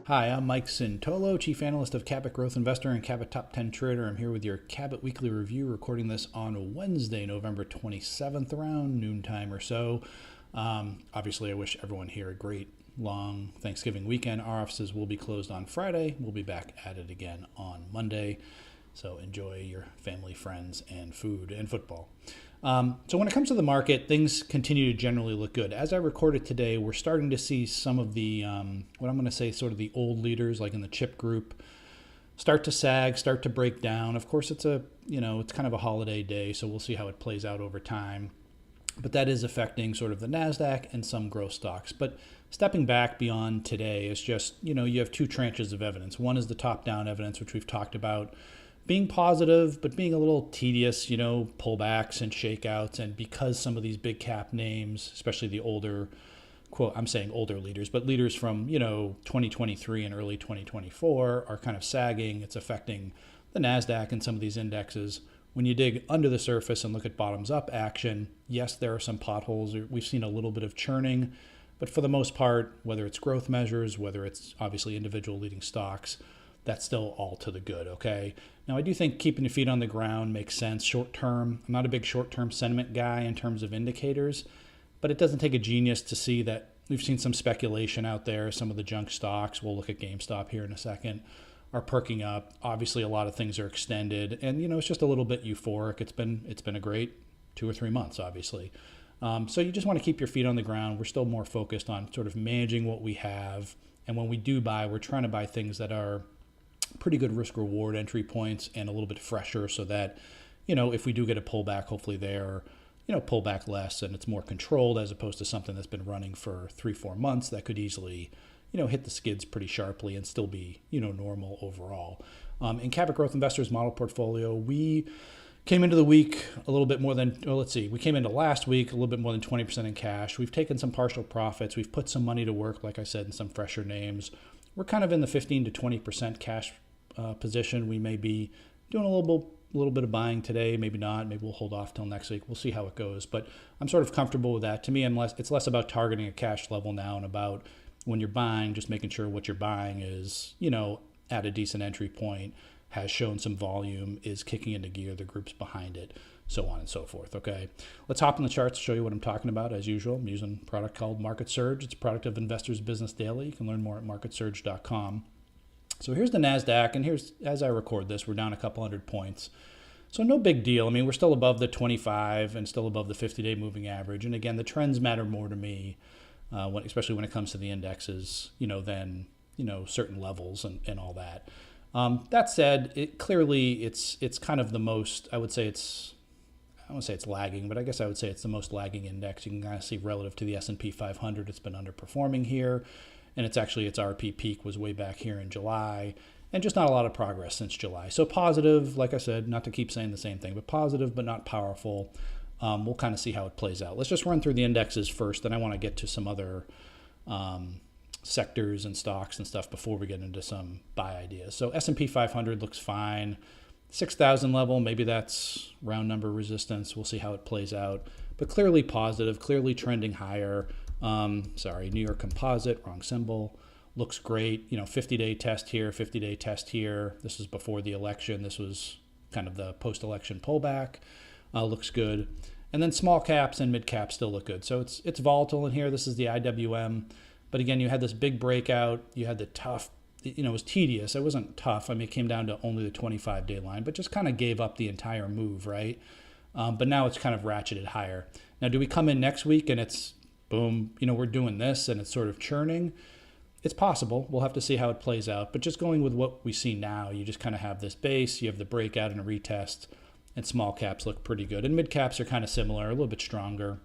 Hi, I'm Mike Cintolo, Chief Analyst of Cabot Growth Investor and Cabot Top 10 Trader. I'm here with your Cabot Weekly Review, recording this on Wednesday, November 27th, around noontime or so. Obviously, I wish everyone here a great long Thanksgiving weekend. Our offices will be closed on Friday. We'll be back at it again on Monday. So enjoy your family, friends, and food and football. So when it comes to the market, things continue to generally look good. As I recorded today, we're starting to see some of the, what I'm going to say, sort of the old leaders, like in the chip group, start to sag, start to break down. Of course, it's it's kind of a holiday day, so we'll see how it plays out over time. But that is affecting sort of the NASDAQ and some growth stocks. But stepping back beyond today is just, you have two tranches of evidence. One is the top-down evidence, which we've talked about, being positive, but being a little tedious, pullbacks and shakeouts. And because some of these big cap names, especially the older, quote, I'm saying older leaders, but leaders from, 2023 and early 2024 are kind of sagging, it's affecting the NASDAQ and some of these indexes. When you dig under the surface and look at bottoms up action, yes, there are some potholes. We've seen a little bit of churning, but for the most part, whether it's growth measures, whether it's obviously individual leading stocks, that's still all to the good, okay? Now, I do think keeping your feet on the ground makes sense short term. I'm not a big short-term sentiment guy in terms of indicators, but it doesn't take a genius to see that we've seen some speculation out there. Some of the junk stocks, we'll look at GameStop here in a second, are perking up. Obviously, a lot of things are extended, and it's just a little bit euphoric. It's been a great 2 or 3 months, obviously. So you just want to keep your feet on the ground. We're still more focused on sort of managing what we have, and when we do buy, we're trying to buy things that are pretty good risk reward entry points and a little bit fresher, so that if we do get a pullback, hopefully they're pull back less and it's more controlled, as opposed to something that's been running for 3-4 months that could easily hit the skids pretty sharply and still be normal overall. In Cabot Growth Investors model portfolio, we came into the week a little bit more than, we came into last week a little bit more than 20% in cash. We've taken some partial profits. We've put some money to work, like I said, in some fresher names. We're kind of in the 15 to 20% cash position. We may be doing a little bit of buying today, maybe not. Maybe we'll hold off till next week. We'll see how it goes. But I'm sort of comfortable with that. To me, it's less about targeting a cash level now and about when you're buying, just making sure what you're buying is, at a decent entry point, has shown some volume, is kicking into gear, the group's behind it, so on and so forth, okay? Let's hop in the charts to show you what I'm talking about. As usual, I'm using a product called Market Surge. It's a product of Investors Business Daily. You can learn more at marketsurge.com. So here's the NASDAQ, and here's, as I record this, we're down a couple hundred points. So no big deal. I mean, we're still above the 25 and still above the 50-day moving average. And again, the trends matter more to me, especially when it comes to the indexes, than, certain levels and all that. That said, it's kind of the most, I won't say it's lagging, but I guess I would say it's the most lagging index. You can kind of see relative to the S&P 500, it's been underperforming here. And its RP peak was way back here in July, and just not a lot of progress since July. So positive, like I said, not to keep saying the same thing, but positive, but not powerful. We'll kind of see how it plays out. Let's just run through the indexes first, then I want to get to some other sectors and stocks and stuff before we get into some buy ideas. So S&P 500 looks fine. 6,000 level, maybe that's round number resistance. We'll see how it plays out. But clearly positive, clearly trending higher. New York Composite, wrong symbol, looks great. 50-day test here, 50-day test here. This is before the election. This was kind of the post-election pullback. Looks good. And then small caps and mid caps still look good. So it's volatile in here. This is the IWM. But again, you had this big breakout. You had the tough, it was tedious. It wasn't tough. I mean, it came down to only the 25-day line, but just kind of gave up the entire move, right? But now it's kind of ratcheted higher. Now, do we come in next week and it's boom, we're doing this and it's sort of churning? It's possible. We'll have to see how it plays out. But just going with what we see now, you just kind of have this base, you have the breakout and a retest, and small caps look pretty good. And mid caps are kind of similar, a little bit stronger,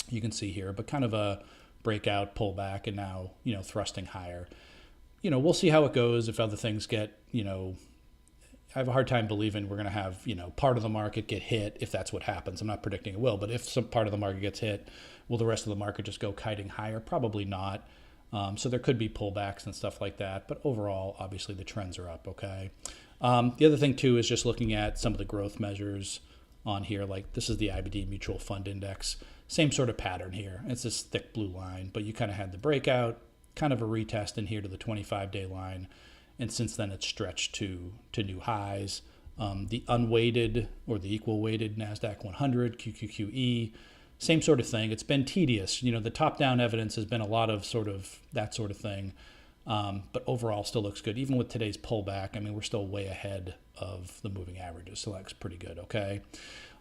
you can see here, but kind of a breakout, pullback, and now, thrusting higher. We'll see how it goes if other things get, I have a hard time believing we're going to have, part of the market get hit if that's what happens. I'm not predicting it will, but if some part of the market gets hit, will the rest of the market just go kiting higher? Probably not. So there could be pullbacks and stuff like that. But overall, obviously, the trends are up, okay? The other thing, too, is just looking at some of the growth measures on here. Like this is the IBD Mutual Fund Index. Same sort of pattern here. It's this thick blue line, but you kind of had the breakout, kind of a retest in here to the 25-day line. And since then, it's stretched to new highs. The unweighted or the equal weighted NASDAQ 100, QQQE, same sort of thing. It's been tedious. The top-down evidence has been a lot of sort of that sort of thing. But overall still looks good. Even with today's pullback, I mean, we're still way ahead of the moving averages. So that's pretty good, okay?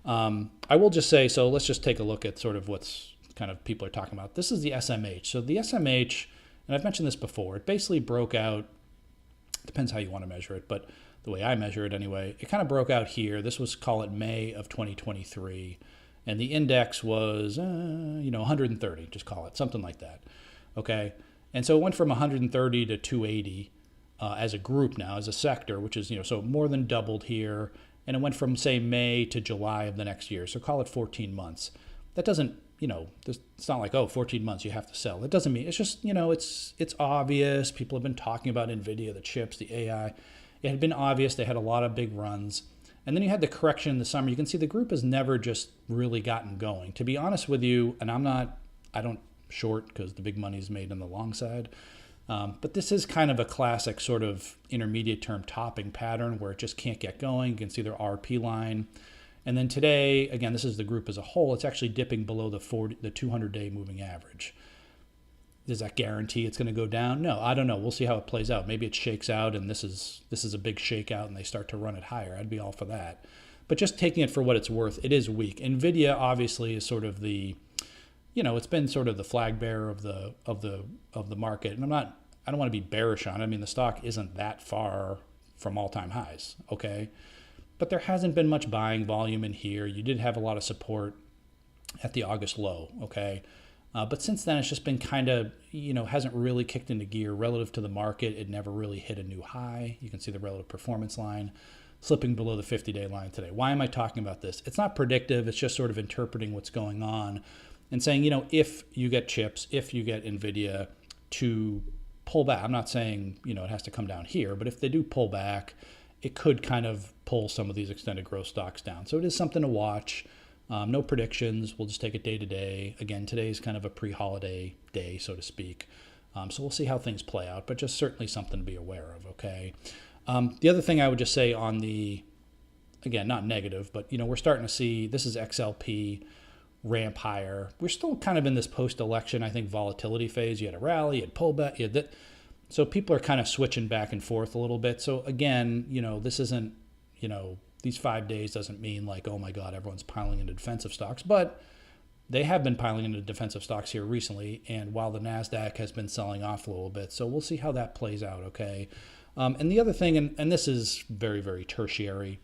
I will just say, so let's just take a look at sort of what's kind of people are talking about. This is the SMH. So the SMH, and I've mentioned this before, it basically broke out, depends how you want to measure it, but the way I measure it anyway, it kind of broke out here. This was, call it May of 2023. And the index was, 130, just call it, something like that, okay? And so it went from 130 to 280 as a group now, as a sector, which is, so more than doubled here. And it went from, say, May to July of the next year. So call it 14 months. That doesn't, it's not like, 14 months you have to sell. It doesn't mean, it's just, it's obvious. People have been talking about NVIDIA, the chips, the AI. It had been obvious. They had a lot of big runs. And then you had the correction in the summer. You can see the group has never just really gotten going. To be honest with you, and I don't short because the big money is made on the long side. But this is kind of a classic sort of intermediate term topping pattern where it just can't get going. You can see their RP line. And then today, again, this is the group as a whole. It's actually dipping below the 200-day moving average. Does that guarantee it's going to go down? No, I don't know. We'll see how it plays out. Maybe it shakes out and this is a big shakeout and they start to run it higher. I'd be all for that. But just taking it for what it's worth, it is weak. NVIDIA obviously is sort of the, it's been sort of the flag bearer of the market. And I don't want to be bearish on it. I mean, the stock isn't that far from all-time highs, okay? But there hasn't been much buying volume in here. You did have a lot of support at the August low, okay? But since then, it's just been kind of, hasn't really kicked into gear relative to the market. It never really hit a new high. You can see the relative performance line slipping below the 50-day line today. Why am I talking about this? It's not predictive. It's just sort of interpreting what's going on and saying, if you get chips, if you get NVIDIA to pull back, I'm not saying, it has to come down here, but if they do pull back, it could kind of pull some of these extended growth stocks down. So it is something to watch. No predictions. We'll just take it day to day. Again, today's kind of a pre-holiday day, so to speak. So we'll see how things play out, but just certainly something to be aware of, okay? The other thing I would just say on the, again, not negative, but, we're starting to see, this is XLP ramp higher. We're still kind of in this post-election, I think, volatility phase. You had a rally, you had pullback, you had that. So people are kind of switching back and forth a little bit. So again, this isn't, these 5 days doesn't mean like, oh my God, everyone's piling into defensive stocks, but they have been piling into defensive stocks here recently. And while the NASDAQ has been selling off a little bit, so we'll see how that plays out, okay? And the other thing, and this is very, very tertiary,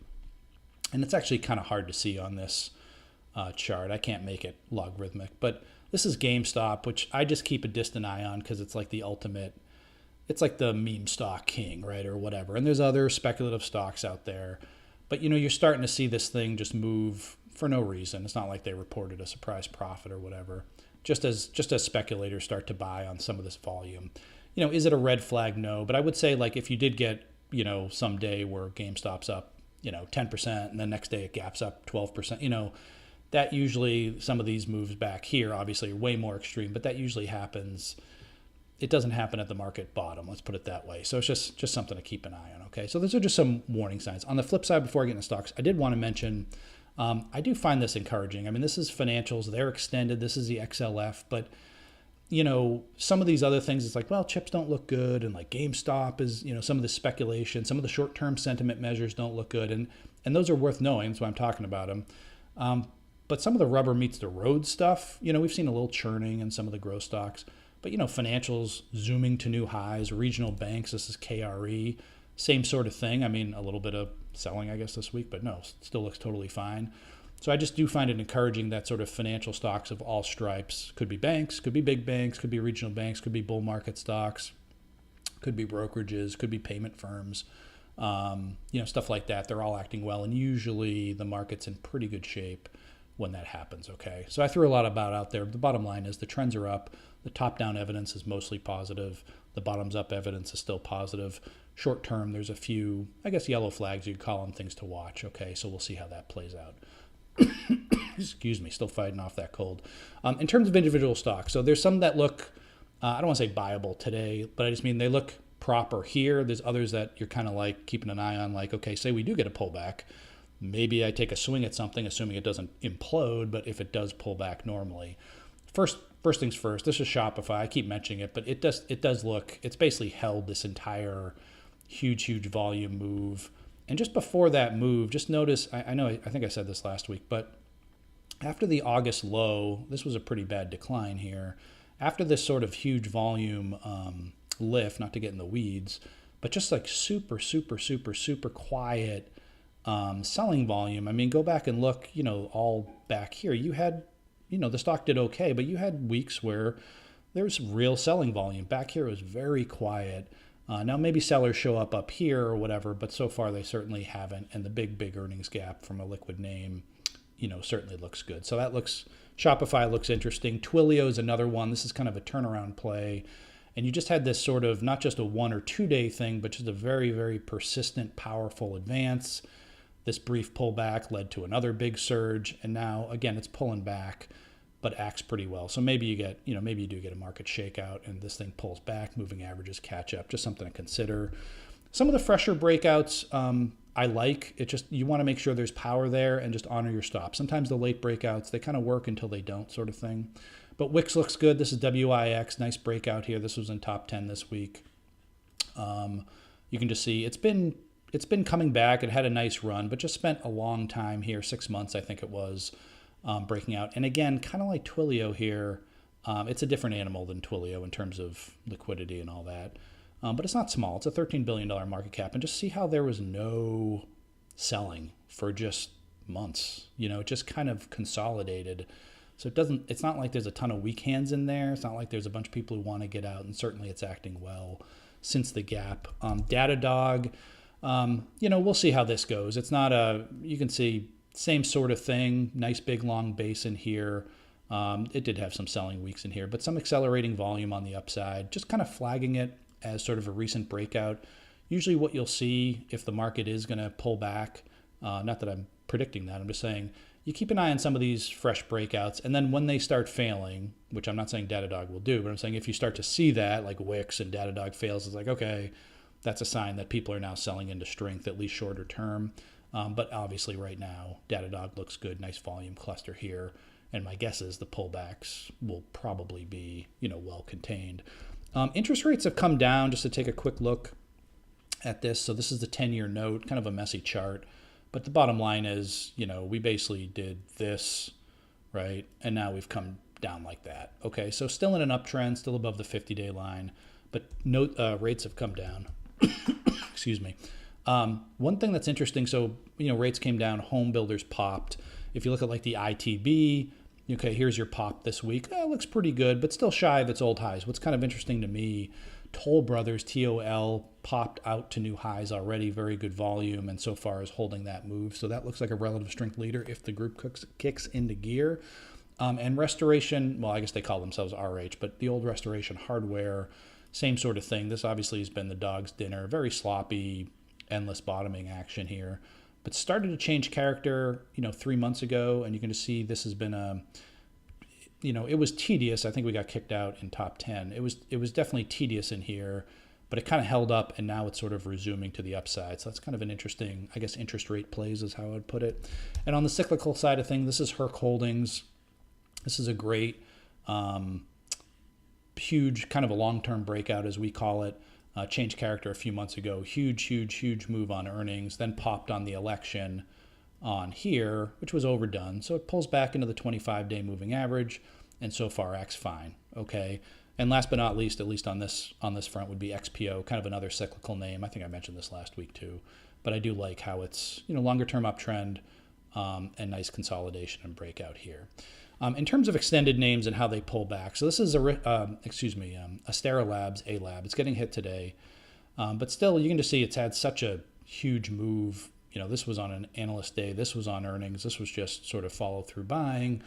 and it's actually kind of hard to see on this chart. I can't make it logarithmic, but this is GameStop, which I just keep a distant eye on because it's like the ultimate, it's like the meme stock king, right, or whatever. And there's other speculative stocks out there. But, you're starting to see this thing just move for no reason. It's not like they reported a surprise profit or whatever. Just as speculators start to buy on some of this volume. Is it a red flag? No. But I would say, like, if you did get, some day where GameStop's up, 10%, and the next day it gaps up 12%, that usually, some of these moves back here, obviously, are way more extreme. But that usually happens. It doesn't happen at the market bottom, let's put it that way. So it's just something to keep an eye on, okay? So those are just some warning signs. On the flip side, before I get into stocks, I did want to mention, I do find this encouraging. I mean, this is financials. They're extended. This is the XLF. But, some of these other things, it's like, well, chips don't look good. And like GameStop is, some of the speculation, some of the short-term sentiment measures don't look good. And those are worth knowing. That's why I'm talking about them. But some of the rubber meets the road stuff, we've seen a little churning in some of the growth stocks. But, financials zooming to new highs, regional banks, this is KRE, same sort of thing. I mean, a little bit of selling, I guess, this week, but no, still looks totally fine. So I just do find it encouraging that sort of financial stocks of all stripes, could be banks, could be big banks, could be regional banks, could be bull market stocks, could be brokerages, could be payment firms, stuff like that. They're all acting well. And usually the market's in pretty good shape when that happens, okay? So I threw a lot about out there. The bottom line is the trends are up. The top-down evidence is mostly positive. The bottoms-up evidence is still positive. Short term, there's a few, I guess, yellow flags, you'd call them, things to watch, okay? So we'll see how that plays out. Excuse me, still fighting off that cold. In terms of individual stocks, so there's some that look, I don't want to say buyable today, but I just mean they look proper here. There's others that you're kind of like keeping an eye on, like, okay, say we do get a pullback. Maybe I take a swing at something, assuming it doesn't implode, but if it does pull back normally. First things first, this is Shopify. I keep mentioning it, but it does look, it's basically held this entire huge volume move. And just before that move, just notice, I think I said this last week, but after the August low, this was a pretty bad decline here. After this sort of huge volume lift, not to get in the weeds, but just like super quiet selling volume. I mean, go back and look, all back here. You had, the stock did okay, but you had weeks where there's real selling volume. Back here it was very quiet. Now maybe sellers show up here or whatever, but so far they certainly haven't. And the big earnings gap from a liquid name, certainly looks good. So Shopify looks interesting. Twilio is another one. This is kind of a turnaround play. And you just had this sort of, not just a 1 or 2 day thing, but just a very persistent, powerful advance. This brief pullback led to another big surge. And now, again, it's pulling back, but acts pretty well. So maybe you do get a market shakeout and this thing pulls back, moving averages catch up, just something to consider. Some of the fresher breakouts, I like. It just, you want to make sure there's power there and just honor your stop. Sometimes the late breakouts, they kind of work until they don't, sort of thing. But Wix looks good. This is WIX, nice breakout here. This was in top 10 this week. You can just see it's been coming back. It had a nice run, but just spent a long time here, 6 months I think it was, breaking out. And again, kind of like Twilio here, it's a different animal than Twilio in terms of liquidity and all that. But it's not small. It's a $13 billion market cap. And just see how there was no selling for just months. It just kind of consolidated. So it's not like there's a ton of weak hands in there. It's not like there's a bunch of people who want to get out. And certainly it's acting well since the gap. Datadog, we'll see how this goes. It's not you can see same sort of thing. Nice big long base in here. It did have some selling weeks in here, but some accelerating volume on the upside. Just kind of flagging it as sort of a recent breakout. Usually what you'll see if the market is going to pull back, not that I'm predicting that, I'm just saying you keep an eye on some of these fresh breakouts, and then when they start failing, which I'm not saying Datadog will do, but I'm saying if you start to see that, like Wix and Datadog fails, it's like, okay, that's a sign that people are now selling into strength, at least shorter term. But obviously right now, Datadog looks good, nice volume cluster here, and my guess is the pullbacks will probably be, well contained. Interest rates have come down, just to take a quick look at this. So this is the 10-year note, kind of a messy chart. But the bottom line is, we basically did this, right? And now we've come down like that. Okay, so still in an uptrend, still above the 50-day line, but rates have come down. Excuse me. One thing that's interesting, so, rates came down, home builders popped. If you look at like the ITB, okay, here's your pop this week. It looks pretty good, but still shy of its old highs. What's kind of interesting to me, Toll Brothers, TOL, popped out to new highs already, very good volume, and so far is holding that move. So that looks like a relative strength leader if the group kicks into gear. And Restoration, well, I guess they call themselves RH, but the old Restoration Hardware, same sort of thing. This obviously has been the dog's dinner, very sloppy, endless bottoming action here. But started to change character, 3 months ago, and you can just see this has been it was tedious. I think we got kicked out in top 10. It was definitely tedious in here, but it kind of held up, and now it's sort of resuming to the upside. So that's kind of an interesting, I guess, interest rate plays is how I would put it. And on the cyclical side of things, this is Herc Holdings. This is a great, huge, kind of a long-term breakout, as we call it. Changed character a few months ago. Huge move on earnings, then popped on the election on here, which was overdone. So it pulls back into the 25-day moving average, and so far acts fine. Okay. And last but not least, at least on this front, would be XPO, kind of another cyclical name. I think I mentioned this last week too, but I do like how it's longer term uptrend and nice consolidation and breakout here. In terms of extended names and how they pull back, so this is Astera Labs, A-Lab. It's getting hit today, but still you can just see it's had such a huge move. This was on an analyst day. This was on earnings. This was just sort of follow through buying.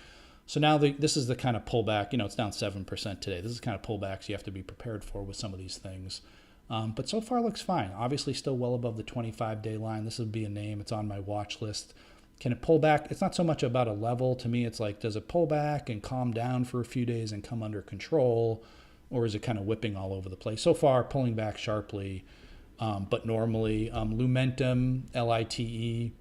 So now this is the kind of pullback. It's down 7% today. This is the kind of pullbacks you have to be prepared for with some of these things. But so far looks fine. Obviously still well above the 25-day line. This would be a name. It's on my watch list. Can it pull back? It's not so much about a level. To me, it's like, does it pull back and calm down for a few days and come under control? or is it kind of whipping all over the place? So far, pulling back sharply, but normally. Lumentum, LITE,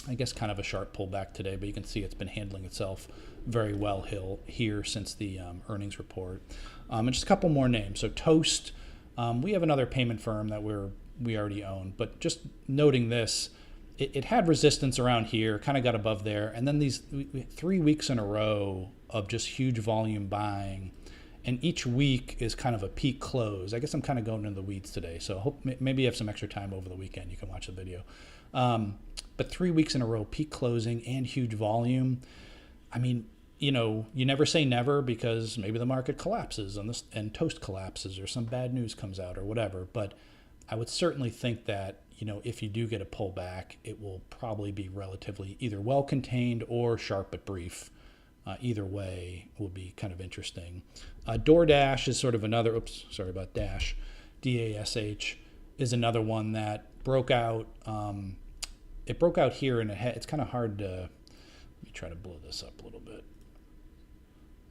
I guess kind of a sharp pullback today, but you can see it's been handling itself very well here since the earnings report. And just a couple more names. So Toast, we have another payment firm that we already own, but just noting this, it had resistance around here, kind of got above there, and then these 3 weeks in a row of just huge volume buying, and each week is kind of a peak close. I guess I'm kind of going into the weeds today, so I hope maybe you have some extra time over the weekend. You can watch the video. But 3 weeks in a row, peak closing and huge volume. I mean, you never say never, because maybe the market collapses and Toast collapses, or some bad news comes out or whatever. But I would certainly think that, if you do get a pullback, it will probably be relatively either well contained or sharp but brief. Either way will be kind of interesting. DoorDash is sort of another, sorry about Dash, DASH is another one that broke out. It broke out here, and it's kind of hard to, let me try to blow this up a little bit.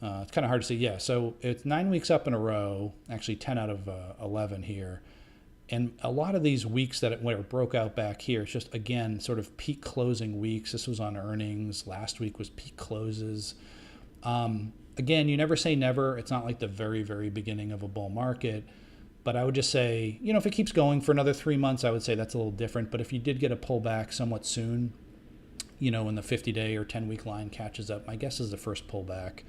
It's kind of hard to see. Yeah, so it's 9 weeks up in a row, actually 10 out of 11 here. And a lot of these weeks when it broke out back here, it's just, again, sort of peak closing weeks. This was on earnings. Last week was peak closes. Again, you never say never. It's not like the very, very beginning of a bull market. But I would just say, if it keeps going for another 3 months, I would say that's a little different. But if you did get a pullback somewhat soon, when the 50-day or 10-week line catches up, my guess is the first pullback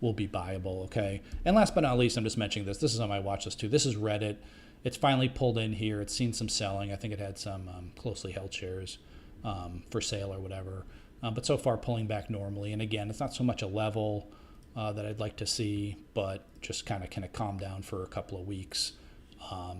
will be buyable, okay? And last but not least, I'm just mentioning this. This is on my watch list too. This is Reddit. It's finally pulled in here. It's seen some selling. I think it had some closely held shares for sale or whatever. But so far pulling back normally. And again, it's not so much a level that I'd like to see, but just kind of calm down for a couple of weeks.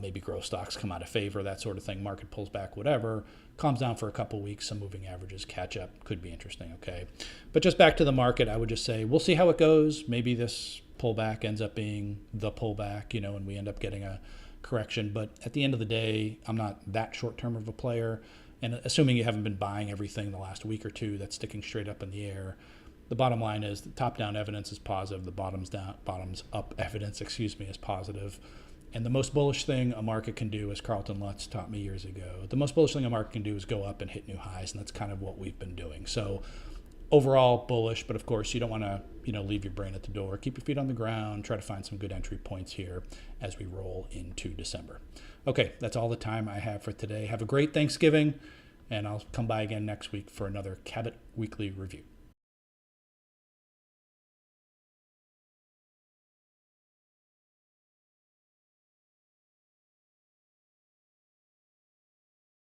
Maybe growth stocks come out of favor, that sort of thing. Market pulls back, whatever. Calms down for a couple of weeks. Some moving averages catch up. Could be interesting, okay? But just back to the market, I would just say we'll see how it goes. Maybe this pullback ends up being the pullback, and we end up getting a correction. But at the end of the day, I'm not that short-term of a player. And assuming you haven't been buying everything the last week or two that's sticking straight up in the air, the bottom line is the top-down evidence is positive. The bottoms-up evidence, is positive. And the most bullish thing a market can do, as Carlton Lutz taught me years ago, the most bullish thing a market can do is go up and hit new highs, and that's kind of what we've been doing. So overall bullish, but of course you don't want to leave your brain at the door. Keep your feet on the ground. Try to find some good entry points here as we roll into December. Okay, that's all the time I have for today. Have a great Thanksgiving, and I'll come by again next week for another Cabot Weekly Review.